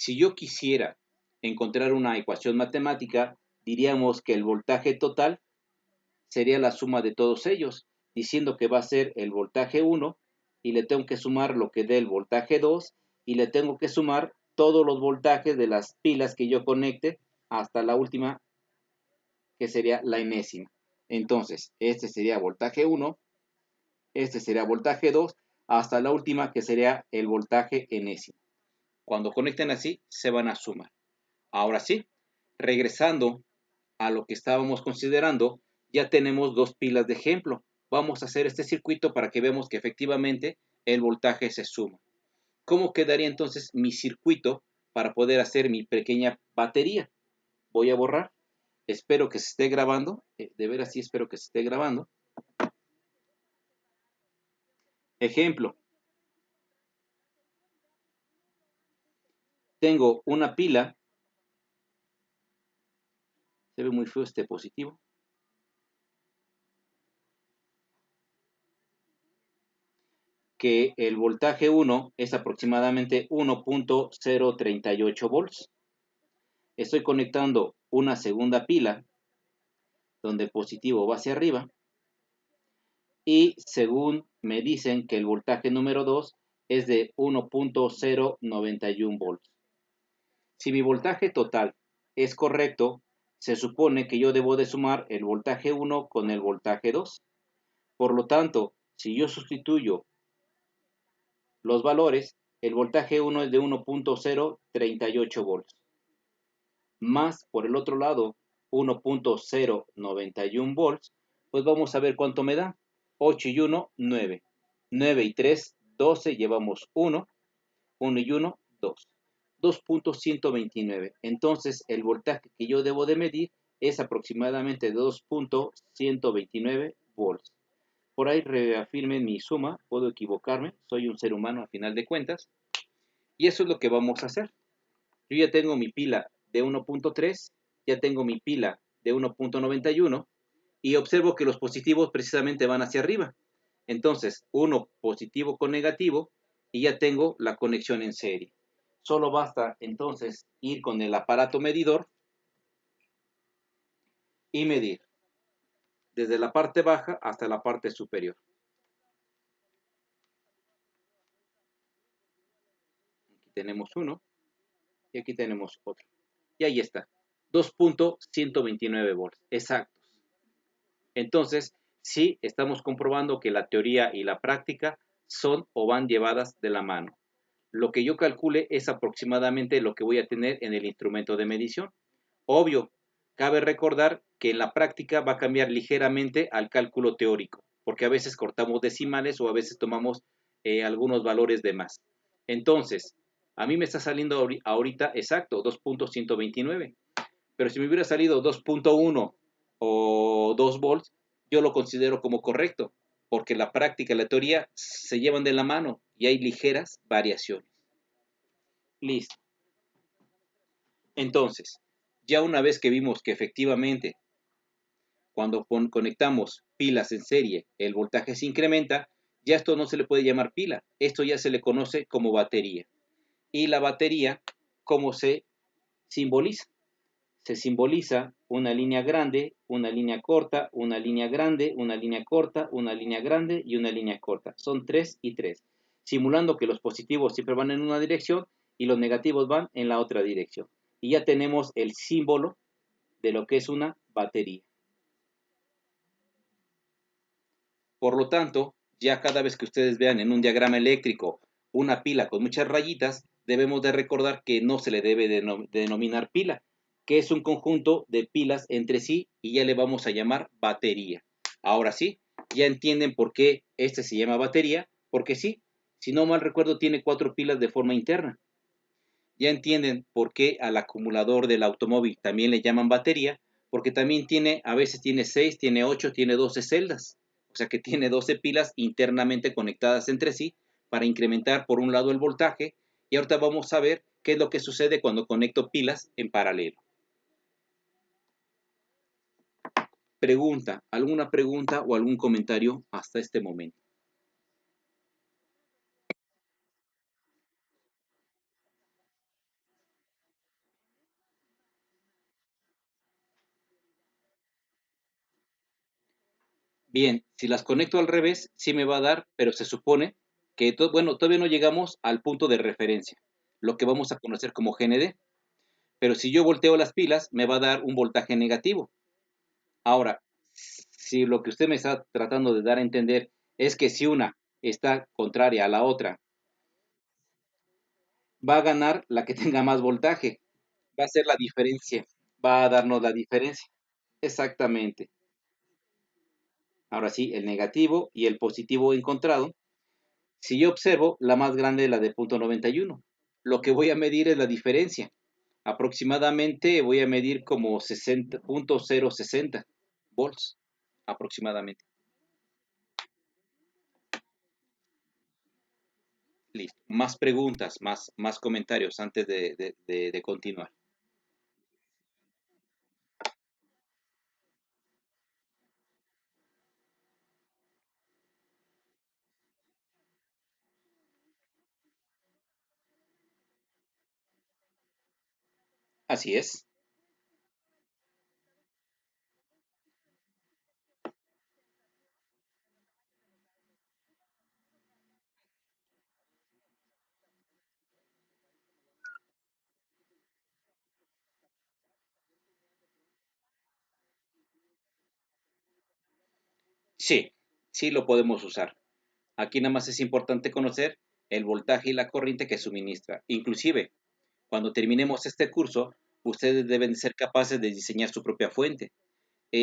Si yo quisiera encontrar una ecuación matemática, diríamos que el voltaje total sería la suma de todos ellos, diciendo que va a ser el voltaje 1 y le tengo que sumar lo que dé el voltaje 2 y le tengo que sumar todos los voltajes de las pilas que yo conecte hasta la última, que sería la enésima. Entonces, este sería voltaje 1, este sería voltaje 2, hasta la última que sería el voltaje enésimo. Cuando conecten así, se van a sumar. Ahora sí, regresando a lo que estábamos considerando, ya tenemos dos pilas de ejemplo. Vamos a hacer este circuito para que veamos que efectivamente el voltaje se suma. ¿Cómo quedaría entonces mi circuito para poder hacer mi pequeña batería? Voy a borrar. Espero que se esté grabando. De veras sí espero que se esté grabando. Ejemplo. tengo una pila, se ve muy feo este positivo, que el voltaje 1 es aproximadamente 1.038 volts. Estoy conectando una segunda pila, donde el positivo va hacia arriba, y según me dicen que el voltaje número 2 es de 1.091 volts. Si mi voltaje total es correcto, se supone que yo debo de sumar el voltaje 1 con el voltaje 2. Por lo tanto, si yo sustituyo los valores, el voltaje 1 es de 1.038 volts, más por el otro lado 1.091 volts, pues vamos a ver cuánto me da. 8 y 1, 9. 9 y 3, 12, llevamos 1. 1 y 1, 2. 2.129. Entonces, el voltaje que yo debo de medir es aproximadamente de 2.129 volts. Por ahí reafirme mi suma, puedo equivocarme, soy un ser humano a final de cuentas. Y eso es lo que vamos a hacer. Yo ya tengo mi pila de 1.3, ya tengo mi pila de 1.91 y observo que los positivos precisamente van hacia arriba. Entonces, uno positivo con negativo y ya tengo la conexión en serie. Solo basta entonces ir con el aparato medidor y medir desde la parte baja hasta la parte superior. Aquí tenemos uno y aquí tenemos otro. Y ahí está, 2.129 volts, exactos. Entonces, sí estamos comprobando que la teoría y la práctica son o van llevadas de la mano. Lo que yo calcule es aproximadamente lo que voy a tener en el instrumento de medición. Obvio, cabe recordar que en la práctica va a cambiar ligeramente al cálculo teórico, porque a veces cortamos decimales o a veces tomamos algunos valores de más. Entonces, a mí me está saliendo ahorita exacto 2.129, pero si me hubiera salido 2.1 o 2 volts, yo lo considero como correcto, porque la práctica y la teoría se llevan de la mano y hay ligeras variaciones. Listo. Entonces, ya una vez que vimos que efectivamente cuando conectamos pilas en serie el voltaje se incrementa, ya esto no se le puede llamar pila, esto ya se le conoce como batería. Y la batería, ¿cómo se simboliza? Se simboliza una línea grande, una línea corta, una línea grande, una línea corta, una línea grande y una línea corta. Son 3 y 3, simulando que los positivos siempre van en una dirección y los negativos van en la otra dirección. Y ya tenemos el símbolo de lo que es una batería. Por lo tanto, ya cada vez que ustedes vean en un diagrama eléctrico una pila con muchas rayitas, debemos de recordar que no se le debe de denominar pila, que es un conjunto de pilas entre sí y ya le vamos a llamar batería. Ahora sí, ya entienden por qué este se llama batería, porque sí, si no mal recuerdo tiene 4 pilas de forma interna. Ya entienden por qué al acumulador del automóvil también le llaman batería, porque también tiene, a veces tiene 6, tiene 8, tiene 12 celdas. O sea que tiene 12 pilas internamente conectadas entre sí para incrementar por un lado el voltaje. Y ahorita vamos a ver qué es lo que sucede cuando conecto pilas en paralelo. Pregunta, ¿alguna pregunta o algún comentario hasta este momento? Bien, si las conecto al revés, sí me va a dar, pero se supone que, bueno, todavía no llegamos al punto de referencia, lo que vamos a conocer como GND. Pero si yo volteo las pilas, me va a dar un voltaje negativo. Ahora, si lo que usted me está tratando de dar a entender es que si una está contraria a la otra, va a ganar la que tenga más voltaje. Va a ser la diferencia. Va a darnos la diferencia. Exactamente. Ahora sí, el negativo y el positivo encontrado. Si yo observo, la más grande es la de punto 91. Lo que voy a medir es la diferencia. Aproximadamente voy a medir como 60.060 volts, aproximadamente. Listo. Más preguntas, más comentarios antes de continuar. Así es. Sí, sí lo podemos usar. Aquí nada más es importante conocer el voltaje y la corriente que suministra. Inclusive, cuando terminemos este curso, ustedes deben ser capaces de diseñar su propia fuente.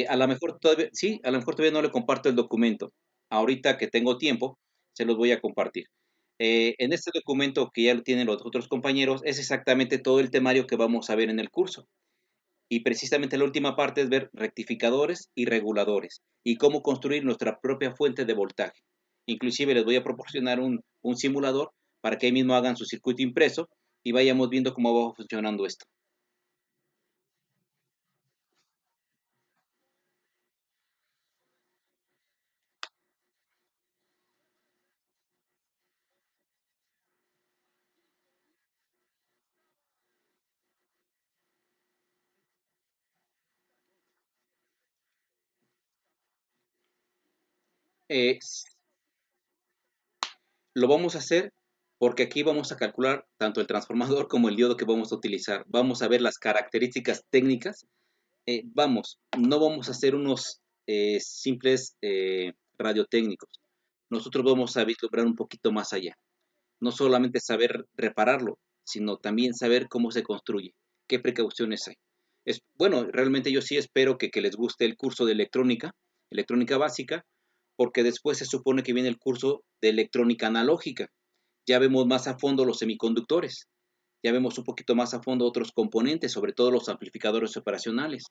A lo mejor todavía, sí, a lo mejor todavía no le comparto el documento. Ahorita que tengo tiempo, se los voy a compartir. En este documento que ya lo tienen los otros compañeros, es exactamente todo el temario que vamos a ver en el curso. Y precisamente la última parte es ver rectificadores y reguladores y cómo construir nuestra propia fuente de voltaje. Inclusive les voy a proporcionar un simulador para que ahí mismo hagan su circuito impreso y vayamos viendo cómo va funcionando esto. Eh, lo vamos a hacer porque aquí vamos a calcular tanto el transformador como el diodo que vamos a utilizar. Vamos a ver las características técnicas. Vamos, no vamos a hacer unos simples radiotécnicos. Nosotros vamos a vislumbrar un poquito más allá. No solamente saber repararlo, sino también saber cómo se construye, qué precauciones hay. Bueno, realmente yo sí espero que les guste el curso de electrónica, electrónica básica, porque después se supone que viene el curso de electrónica analógica. Ya vemos más a fondo los semiconductores, ya vemos un poquito más a fondo otros componentes, sobre todo los amplificadores operacionales.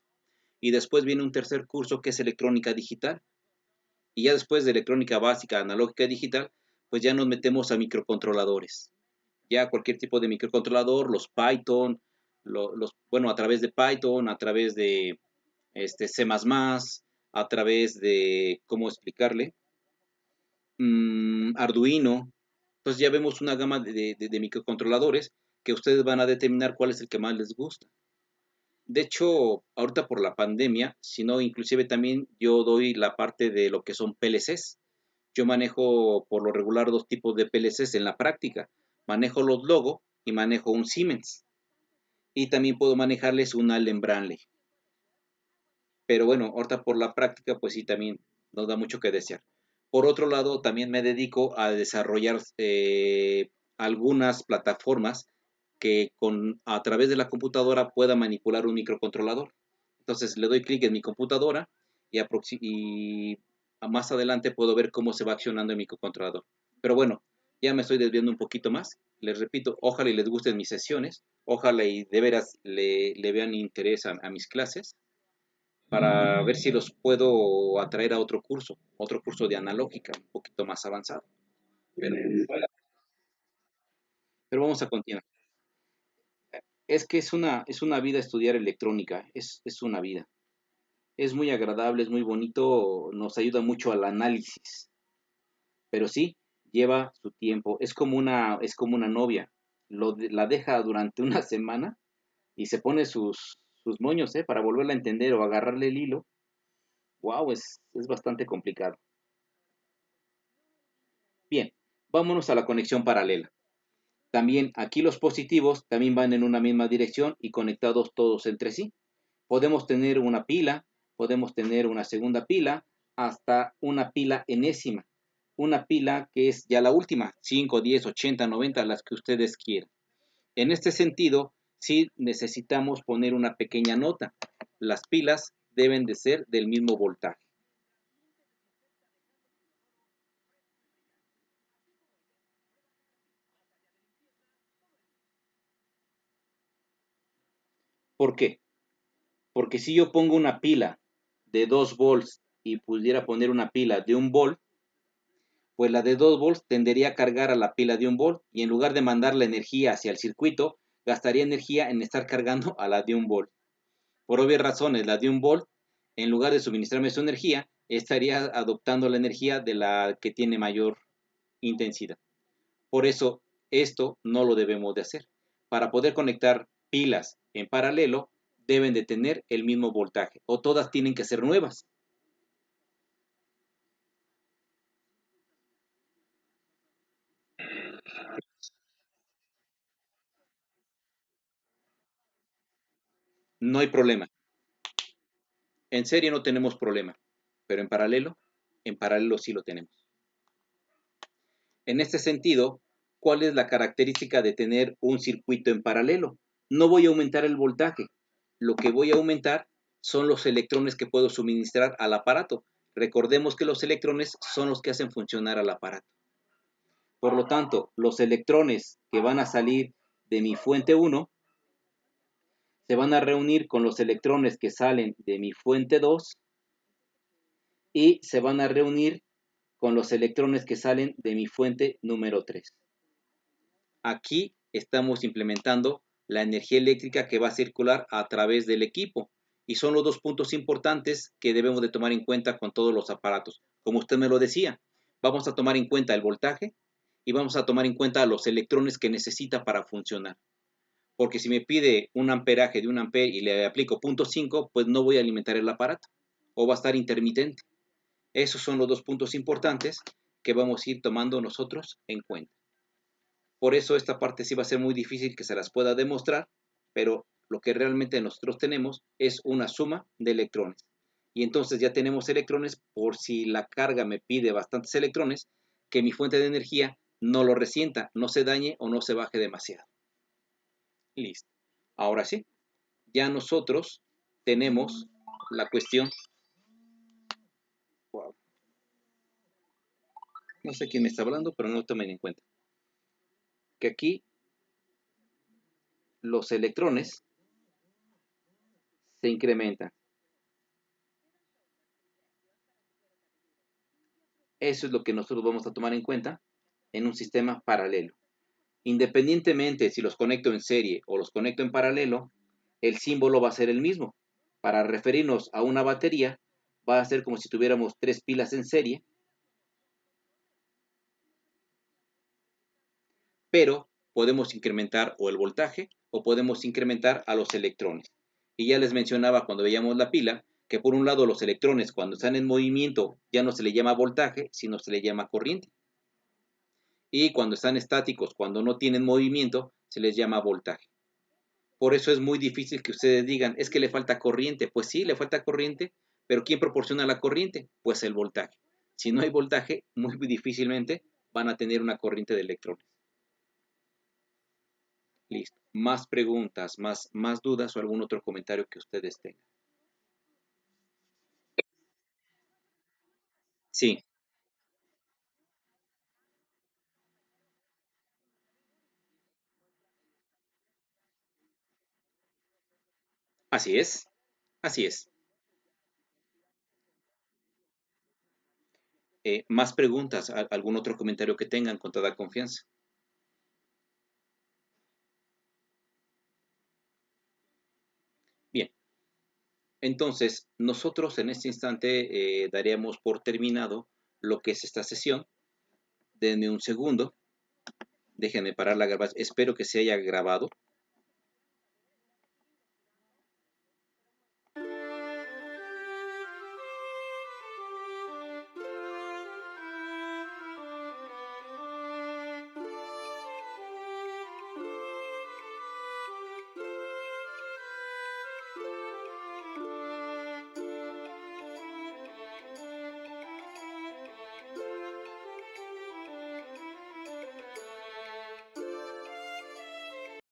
Y después viene un tercer curso que es electrónica digital. Y ya después de electrónica básica, analógica y digital, pues ya nos metemos a microcontroladores. Ya cualquier tipo de microcontrolador, los Python, bueno, a través de Python, a través de C++, a través de, ¿cómo explicarle? Arduino. Entonces ya vemos una gama de microcontroladores que ustedes van a determinar cuál es el que más les gusta. De hecho, ahorita por la pandemia, sino inclusive también yo doy la parte de lo que son PLCs. Yo manejo por lo regular dos tipos de PLCs en la práctica. Manejo los Logo y manejo un Siemens. Y también puedo manejarles un Allen Bradley. Pero bueno, ahorita por la práctica, pues sí, también nos da mucho que desear. Por otro lado, también me dedico a desarrollar algunas plataformas que a través de la computadora pueda manipular un microcontrolador. Entonces le doy clic en mi computadora y más adelante puedo ver cómo se va accionando el microcontrolador. Pero bueno, ya me estoy desviando un poquito más. Les repito, ojalá y les gusten mis sesiones, ojalá y de veras le vean interés a mis clases para ver si los puedo atraer a otro curso de analógica, un poquito más avanzado. Pero, pero vamos a continuar. Es que es una vida estudiar electrónica, es una vida. Es muy agradable, es muy bonito, nos ayuda mucho al análisis, pero sí, lleva su tiempo. Es como una novia, la deja durante una semana y se pone sus moños, para volverla a entender o agarrarle el hilo. Wow, es bastante complicado. Bien, vámonos a la conexión paralela. También aquí los positivos también van en una misma dirección y conectados todos entre sí. Podemos tener una pila, podemos tener una segunda pila, hasta una pila enésima. Una pila que es ya la última, 5, 10, 80, 90, las que ustedes quieran. En este sentido, sí necesitamos poner una pequeña nota. Las pilas deben de ser del mismo voltaje. ¿Por qué? Porque si yo pongo una pila de 2 volts y pudiera poner una pila de 1 volt, Pues la de 2 volts tendería a cargar a la pila de 1 volt y en lugar de mandar la energía hacia el circuito, gastaría energía en estar cargando a la de 1 volt. Por obvias razones, la de 1 volt, en lugar de suministrarme su energía, estaría adoptando la energía de la que tiene mayor intensidad. Por eso, esto no lo debemos de hacer. Para poder conectar pilas en paralelo, deben de tener el mismo voltaje o todas tienen que ser nuevas. No hay problema. En serie no tenemos problema, pero en paralelo sí lo tenemos. En este sentido, ¿cuál es la característica de tener un circuito en paralelo? No voy a aumentar el voltaje. Lo que voy a aumentar son los electrones que puedo suministrar al aparato. Recordemos que los electrones son los que hacen funcionar al aparato. Por lo tanto, los electrones que van a salir de mi fuente 1 se van a reunir con los electrones que salen de mi fuente 2 y se van a reunir con los electrones que salen de mi fuente número 3. Aquí estamos implementando la energía eléctrica que va a circular a través del equipo y son los dos puntos importantes que debemos de tomar en cuenta con todos los aparatos. Como usted me lo decía, vamos a tomar en cuenta el voltaje y vamos a tomar en cuenta los electrones que necesita para funcionar. Porque si me pide un amperaje de 1 ampere y le aplico 0.5, pues no voy a alimentar el aparato o va a estar intermitente. Esos son los dos puntos importantes que vamos a ir tomando nosotros en cuenta. Por eso esta parte sí va a ser muy difícil que se las pueda demostrar, pero lo que realmente nosotros tenemos es una suma de electrones. Y entonces ya tenemos electrones por si la carga me pide bastantes electrones, que mi fuente de energía no lo resienta, no se dañe o no se baje demasiado. Listo. Ahora sí, ya nosotros tenemos la cuestión. Wow. No sé quién me está hablando, pero no tomen en cuenta que aquí los electrones se incrementan. Eso es lo que nosotros vamos a tomar en cuenta en un sistema paralelo. Independientemente si los conecto en serie o los conecto en paralelo, el símbolo va a ser el mismo. Para referirnos a una batería, va a ser como si tuviéramos 3 pilas en serie, pero podemos incrementar o el voltaje o podemos incrementar a los electrones. Y ya les mencionaba cuando veíamos la pila que por un lado los electrones cuando están en movimiento ya no se le llama voltaje, sino se le llama corriente. Y cuando están estáticos, cuando no tienen movimiento, se les llama voltaje. Por eso es muy difícil que ustedes digan, es que le falta corriente. Pues sí, le falta corriente, pero ¿quién proporciona la corriente? Pues el voltaje. Si no hay voltaje, muy difícilmente van a tener una corriente de electrones. Listo. Más preguntas, más dudas o algún otro comentario que ustedes tengan. Sí, así es, así es. Más preguntas, algún otro comentario que tengan con toda confianza. Bien, entonces nosotros en este instante daríamos por terminado lo que es esta sesión. Denme un segundo, déjenme parar la grabación, espero que se haya grabado.